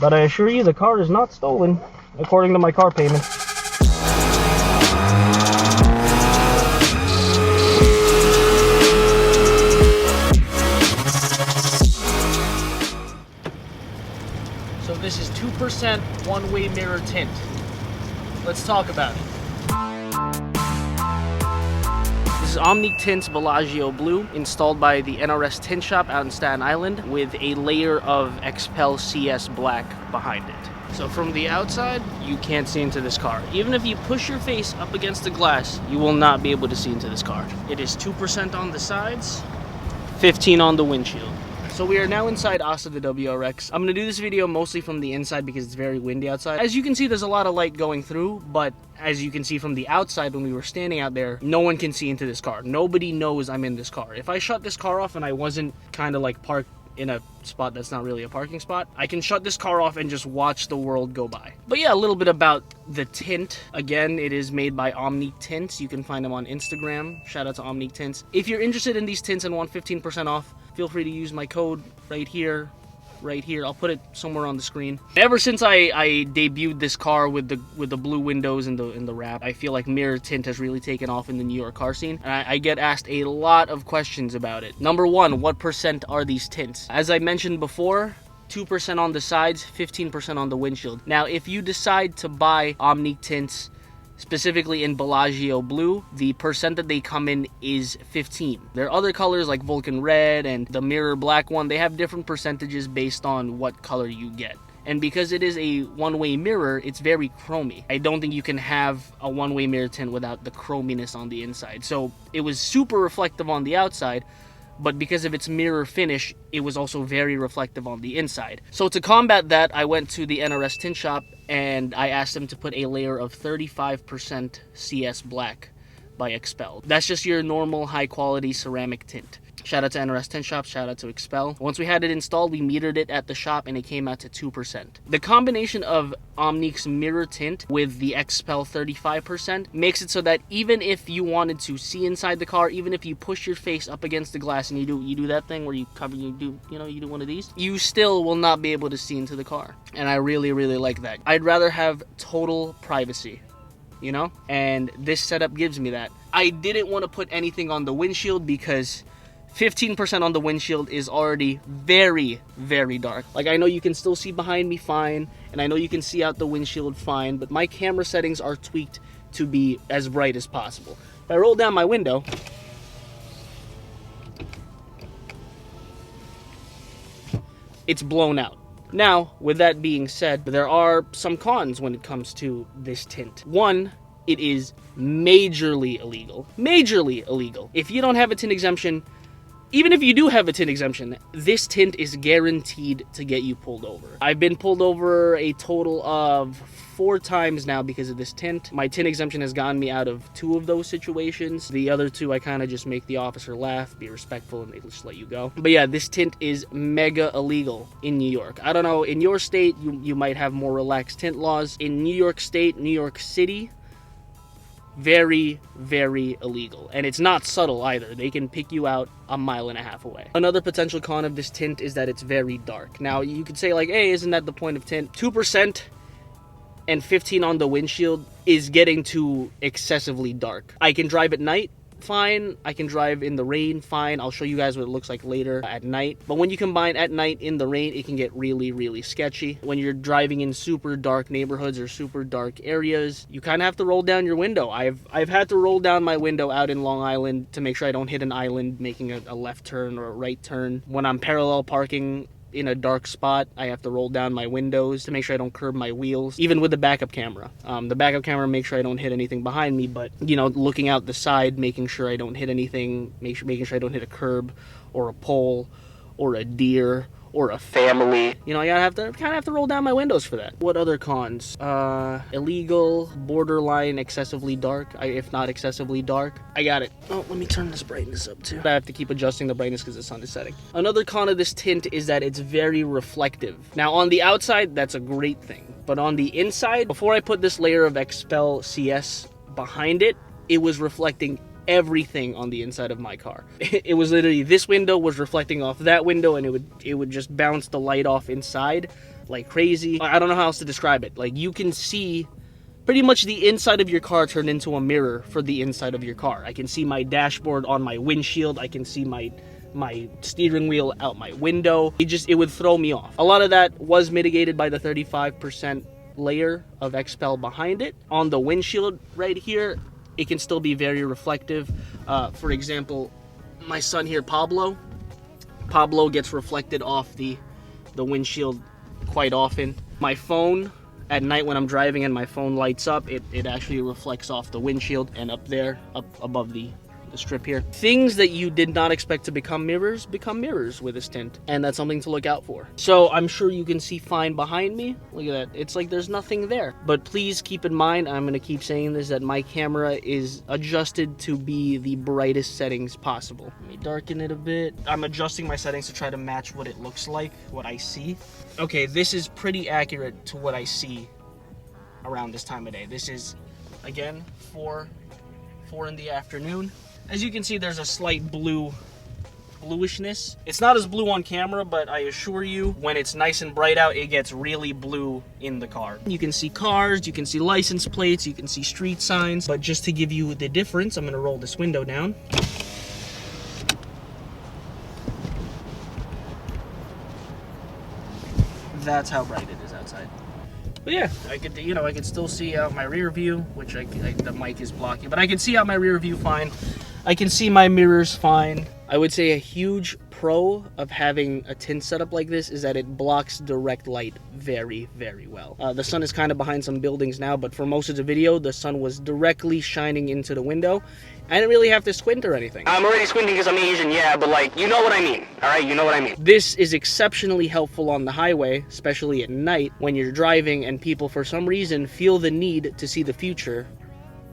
But I assure you the car is not stolen, according to my car payment. So this is 2% one-way mirror tint. Let's talk about it. This is OMNIQUE Tints Bellagio Blue, installed by the NRS Tint Shop out in Staten Island, with a layer of XPEL CS Black behind it. So from the outside, you can't see into this car. Even if you push your face up against the glass, you will not be able to see into this car. It is 2% on the sides, 15 on the windshield. So we are now inside Asa the WRX. I'm gonna do this video mostly from the inside because it's very windy outside. As you can see, there's a lot of light going through, but as you can see from the outside when we were standing out there, no one can see into this car. Nobody knows I'm in this car. If I shut this car off and I wasn't kind of like parked in a spot that's not really a parking spot, I can shut this car off and just watch the world go by. But yeah, a little bit about the tint. Again, it is made by OMNIQUE Tints. You can find them on Instagram. Shout out to OMNIQUE Tints. If you're interested in these tints and want 15% off, feel free to use my code right here. I'll put it somewhere on the screen. Ever since I debuted this car with the blue windows and the wrap, I feel like mirror tint has really taken off in the New York car scene, and I get asked a lot of questions about it. Number one, what percent are these tints? As I mentioned before, 2% on the sides, 15% on the windshield. Now, if you decide to buy OMNIQUE Tints, specifically in Bellagio Blue, the percent that they come in is 15. There are other colors like Vulcan Red and the Mirror Black one. They have different percentages based on what color you get. And because it is a one-way mirror, it's very chromy. I don't think you can have a one-way mirror tint without the chrominess on the inside. So it was super reflective on the outside, but because of its mirror finish, it was also very reflective on the inside. So to combat that, I went to the NRS Tint Shop and I asked them to put a layer of 35% CS Black by XPEL. That's just your normal high-quality ceramic tint. Shout out to NRS Tint Shop, shout out to XPEL. Once we had it installed, we metered it at the shop and it came out to 2%. The combination of OMNIQUE's mirror tint with the XPEL 35% makes it so that even if you wanted to see inside the car, even if you push your face up against the glass and you do that thing where you do one of these, you still will not be able to see into the car. And I really, really like that. I'd rather have total privacy, you know? And this setup gives me that. I didn't want to put anything on the windshield because 15% on the windshield is already very, very dark. Like, I know you can still see behind me fine, and I know you can see out the windshield fine, but my camera settings are tweaked to be as bright as possible. If I roll down my window, it's blown out. Now, with that being said, there are some cons when it comes to this tint. One, it is majorly illegal. Majorly illegal. If you don't have a tint exemption, even if you do have a tint exemption, this tint is guaranteed to get you pulled over. I've been pulled over a total of 4 times now because of this tint. My tint exemption has gotten me out of 2 of those situations. The other 2, I kind of just make the officer laugh, be respectful, and they just let you go. But yeah, this tint is mega illegal in New York. I don't know, in your state, you might have more relaxed tint laws. In New York State, New York City, very, very illegal. And it's not subtle either. They can pick you out a mile and a half away. Another potential con of this tint is that it's very dark. Now, you could say like, hey, isn't that the point of tint? 2% and 15 on the windshield is getting too excessively dark. I can drive at night, fine. I can drive in the rain, fine. I'll show you guys what it looks like later at night. But when you combine at night in the rain, it can get really, really sketchy. When you're driving in super dark neighborhoods or super dark areas, you kind of have to roll down your window. I've had to roll down my window out in Long Island to make sure I don't hit an island making a left turn or a right turn. When I'm parallel parking in a dark spot, I have to roll down my windows to make sure I don't curb my wheels, even with the backup camera. The backup camera makes sure I don't hit anything behind me, but, you know, looking out the side, making sure I don't hit anything, making sure I don't hit a curb or a pole or a deer or a family. You know, I kind of have to roll down my windows for that. What other cons? Illegal, borderline, excessively dark, if not excessively dark. I got it. Oh, let me turn this brightness up too. I have to keep adjusting the brightness because the sun is setting. Another con of this tint is that it's very reflective. Now, on the outside, that's a great thing. But on the inside, before I put this layer of XPEL CS behind it, it was reflecting everything on the inside of my car. It was literally, this window was reflecting off that window, and it would just bounce the light off inside. like crazy. I don't know how else to describe it. Like, you can see pretty much the inside of your car turned into a mirror for the inside of your car. I can see my dashboard on my windshield. I can see my steering wheel out my window. It would throw me off. A lot of that was mitigated by the 35% layer of XPEL behind it. On the windshield right here, it can still be very reflective. For example, my son here, Pablo gets reflected off the windshield quite often. My phone, at night when I'm driving and my phone lights up, it actually reflects off the windshield and up there, up above the strip here. Things that you did not expect to become mirrors with this tint, and that's something to look out for. So I'm sure you can see fine behind me. Look at that. It's like there's nothing there. But please keep in mind, I'm gonna keep saying this, that my camera is adjusted to be the brightest settings possible. Let me darken it a bit. I'm adjusting my settings to try to match what it looks like, what I see. Okay, this is pretty accurate to what I see around this time of day. This is, again, 4 in the afternoon. As you can see, there's a slight bluishness. It's not as blue on camera, but I assure you, when it's nice and bright out, it gets really blue in the car. You can see cars, you can see license plates, you can see street signs. But just to give you the difference, I'm gonna roll this window down. That's how bright it is outside. But yeah, I could still see out my rear view, which the mic is blocking, but I can see out my rear view fine. I can see my mirrors fine. I would say a huge pro of having a tint setup like this is that it blocks direct light very, very well. The sun is kind of behind some buildings now, but for most of the video, the sun was directly shining into the window. I didn't really have to squint or anything. I'm already squinting because I'm Asian, yeah, but like, you know what I mean, all right? You know what I mean. This is exceptionally helpful on the highway, especially at night when you're driving and people, for some reason, feel the need to see the future,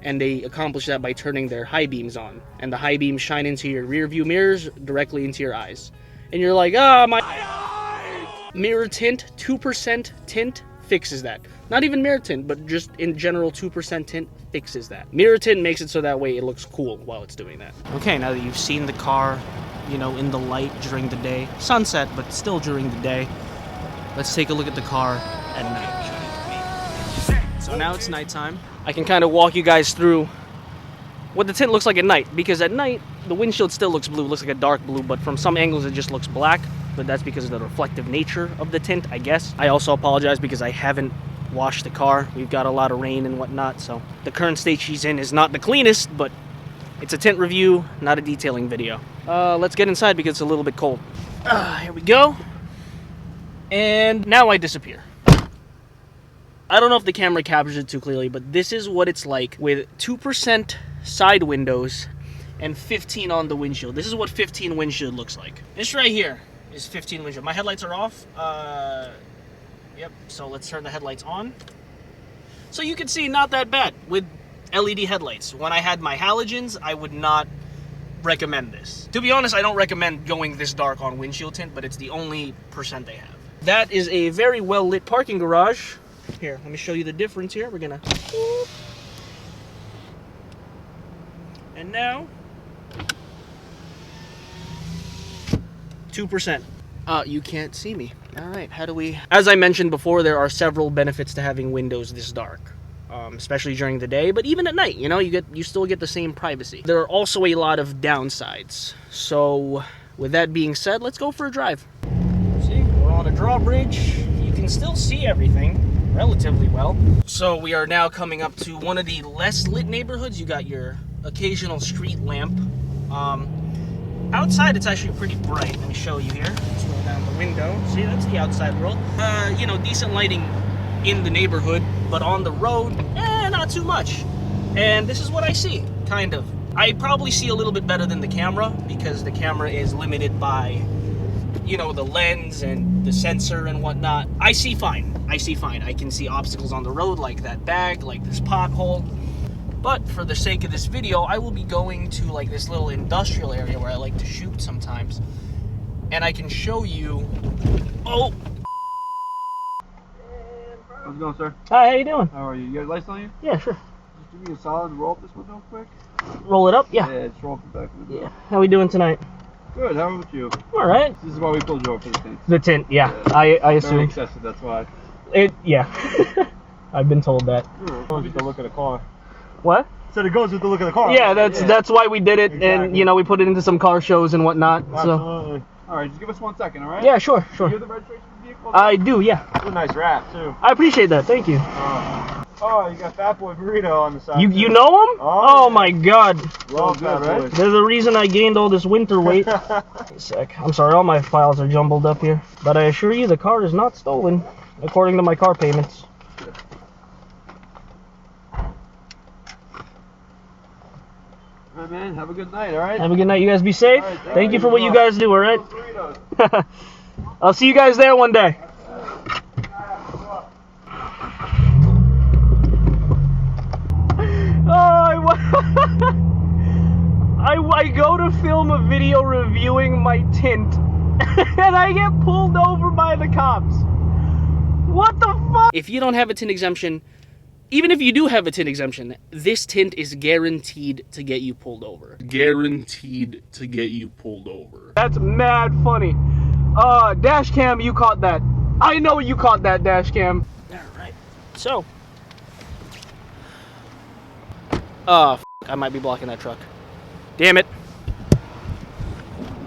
and they accomplish that by turning their high beams on. And the high beams shine into your rear view mirrors directly into your eyes. And you're like, ah, my eyes! Mirror tint, 2% tint fixes that. Not even mirror tint, but just in general, 2% tint fixes that. Mirror tint makes it so that way it looks cool while it's doing that. Okay, now that you've seen the car, you know, in the light during the day, sunset, but still during the day, let's take a look at the car at night. So now it's nighttime. I can kind of walk you guys through what the tint looks like at night, because at night, the windshield still looks blue, looks like a dark blue, but from some angles it just looks black, but that's because of the reflective nature of the tint, I guess. I also apologize because I haven't washed the car. We've got a lot of rain and whatnot, so the current state she's in is not the cleanest, but it's a tint review, not a detailing video. Let's get inside because it's a little bit cold. Here we go. And now I disappear. I don't know if the camera captures it too clearly, but this is what it's like with 2% side windows and 15 on the windshield. This is what 15 windshield looks like. This right here is 15 windshield. My headlights are off. Yep, so let's turn the headlights on. So you can see, not that bad with LED headlights. When I had my halogens, I would not recommend this. To be honest, I don't recommend going this dark on windshield tint, but it's the only percent they have. That is a very well lit parking garage. Here, let me show you the difference here. We're gonna... And now... 2%. You can't see me. Alright, how do we... As I mentioned before, there are several benefits to having windows this dark. Especially during the day, but even at night, you know, you still get the same privacy. There are also a lot of downsides. So, with that being said, let's go for a drive. See, we're on a drawbridge. You can still see everything relatively well. So we are now coming up to one of the less lit neighborhoods. You got your occasional street lamp. Outside it's actually pretty bright. Let me show you here. Let's roll down the window. See, that's the outside world. You know, decent lighting in the neighborhood, but on the road, not too much. And this is what I see, kind of. I probably see a little bit better than the camera because the camera is limited by, you know, the lens and the sensor and whatnot. I see fine. I see fine. I can see obstacles on the road like that bag, like this pothole. But for the sake of this video, I will be going to like this little industrial area where I like to shoot sometimes. And I can show you... Oh! How's it going, sir? Hi, how you doing? How are you? You got a license on you? Yeah, sure. Just give me a solid and roll up this window quick. Roll it up? Yeah. Yeah, just roll up the back window. Yeah. How we doing tonight? Good, how about you? All right. This is why we pulled you over for the tint. The tint, yeah. I Very assume. excessive, that's why. Yeah. I've been told that. Goes with the look of the car. What? Said it goes with the look of the car. Yeah, that's why we did it, and Exactly. you know, we put it into some car shows and whatnot. Absolutely. All right, just give us 1 second, all right? So yeah, sure. Do you have the registration of the vehicle? I do, yeah. It's a nice wrap too. I appreciate that. Thank you. Oh, you got Fat Boy Burrito on the side. You know him? Oh, Oh my God. Well, good, right? There's a reason I gained all this winter weight. A sec. I'm sorry, all my files are jumbled up here. But I assure you, the car is not stolen, according to my car payments. All right, man. Have a good night, all right? Have a good night. You guys be safe. All right, Thank you for what you guys do, all right? Burritos. I'll see you guys there one day. I go to film a video reviewing my tint, and I get pulled over by the cops. What the fuck? If you don't have a tint exemption, even if you do have a tint exemption, this tint is guaranteed to get you pulled over. Guaranteed to get you pulled over. That's mad funny. Dash cam, you caught that. I know you caught that, dash cam. Alright, so. I might be blocking that truck. Damn it.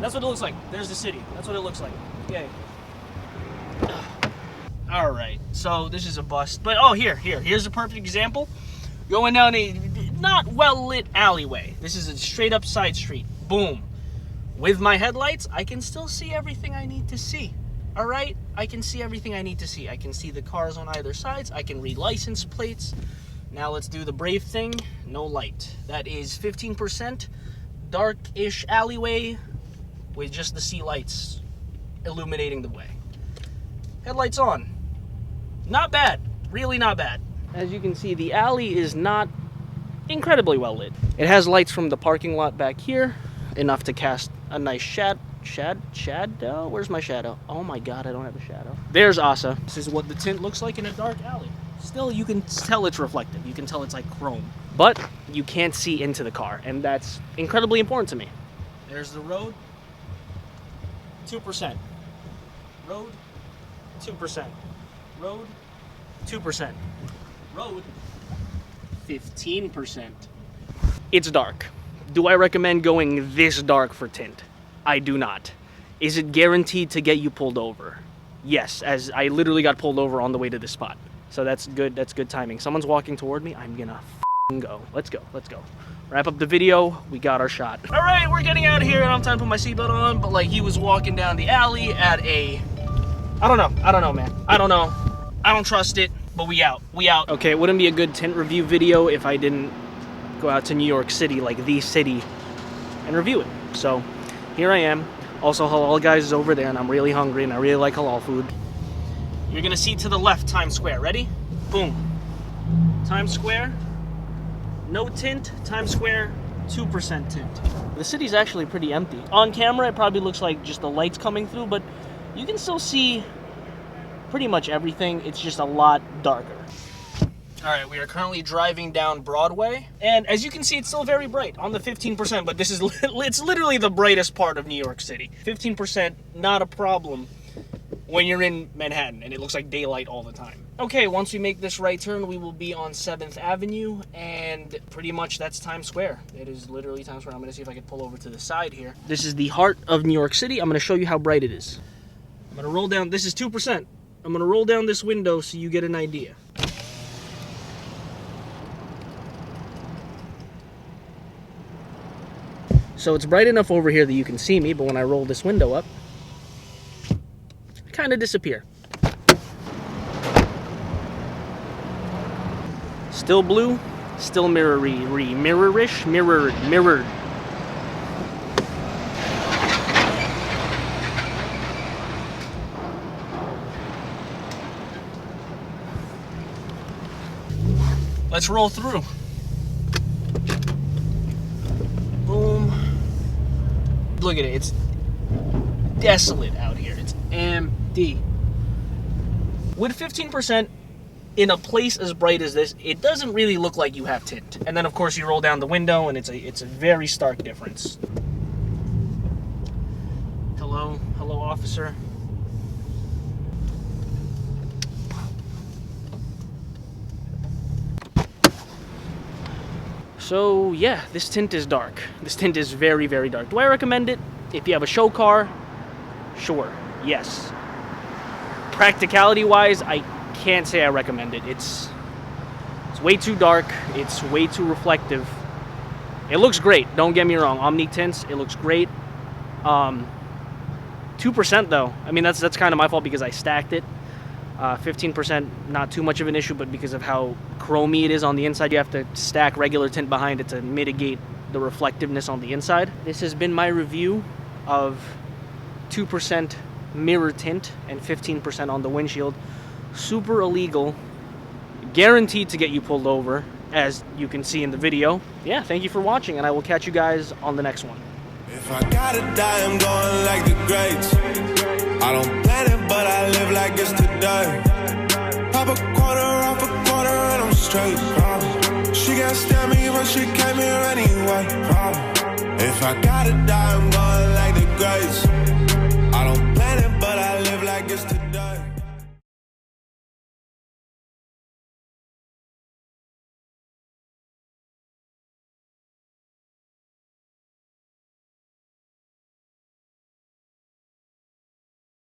That's what it looks like. There's the city. That's what it looks like. Yay. Alright, so this is a bust. But, here's a perfect example. Going down a not well-lit alleyway. This is a straight-up side street. Boom. With my headlights, I can still see everything I need to see. Alright? I can see everything I need to see. I can see the cars on either sides. I can read license plates. Now let's do the brave thing. No light. That is 15% dark-ish alleyway with just the sea lights illuminating the way. Headlights on. Not bad. Really not bad. As you can see, the alley is not incredibly well lit. It has lights from the parking lot back here, enough to cast a nice shadow. Where's my shadow? Oh my God, I don't have a shadow. There's Asa. This is what the tint looks like in a dark alley. Still, you can tell it's reflective. You can tell it's like chrome. But you can't see into the car, and that's incredibly important to me. There's the road. 2%. Road. 2%. Road. 2%. Road. 15%. It's dark. Do I recommend going this dark for tint? I do not. Is it guaranteed to get you pulled over? Yes, as I literally got pulled over on the way to this spot. So that's good timing. Someone's walking toward me, I'm gonna go. Let's go. Wrap up the video, we got our shot. All right, we're getting out of here. I don't have time to put my seatbelt on, but like he was walking down the alley at a, I don't know, man. I don't know. I don't trust it, but we out. Okay, it wouldn't be a good tint review video if I didn't go out to New York City, like the city, and review it. So here I am. Also, Halal Guys is over there, and I'm really hungry, and I really like halal food. You're gonna see to the left Times Square. Ready? Boom. Times Square. No tint. Times Square. 2% tint. The city's actually pretty empty. On camera, it probably looks like just the lights coming through, but you can still see pretty much everything. It's just a lot darker. All right, we are currently driving down Broadway, and as you can see, it's still very bright on the 15%, but this is it's literally the brightest part of New York City. 15%, not a problem when you're in Manhattan, and it looks like daylight all the time. Okay, once we make this right turn, we will be on 7th Avenue, and pretty much that's Times Square. It is literally Times Square. I'm gonna see if I can pull over to the side here. This is the heart of New York City. I'm gonna show you how bright it is. I'm gonna roll down, this is 2%. I'm gonna roll down this window so you get an idea. So it's bright enough over here that you can see me, but when I roll this window up, I kind of disappear. Still blue, still mirrorish, mirrored. Let's roll through. Boom. Look at it, it's desolate out here. It's empty. With 15% in a place as bright as this, it doesn't really look like you have tint. And then of course you roll down the window and it's a very stark difference. officer. So yeah, this tint is dark. This tint is very, very dark. Do I recommend it? If you have a show car, sure, yes. Practicality-wise, I can't say I recommend it. It's way too dark. It's way too reflective. It looks great. Don't get me wrong. Omnique tints, it looks great. 2% though. I mean, that's kind of my fault because I stacked it. 15%, not too much of an issue, but because of how chromy it is on the inside, you have to stack regular tint behind it to mitigate the reflectiveness on the inside. This has been my review of 2% mirror tint and 15% on the windshield. Super illegal, guaranteed to get you pulled over, as you can see in the video. Yeah, thank you for watching, and I will catch you guys on the next one. If I gotta die, I'm going like the greats. I don't plan it, but I live like it's today. Pop a quarter off a quarter and I'm straight. She can't stand me, but she came here anyway. If I gotta die, I'm going like the greats. I don't plan it, but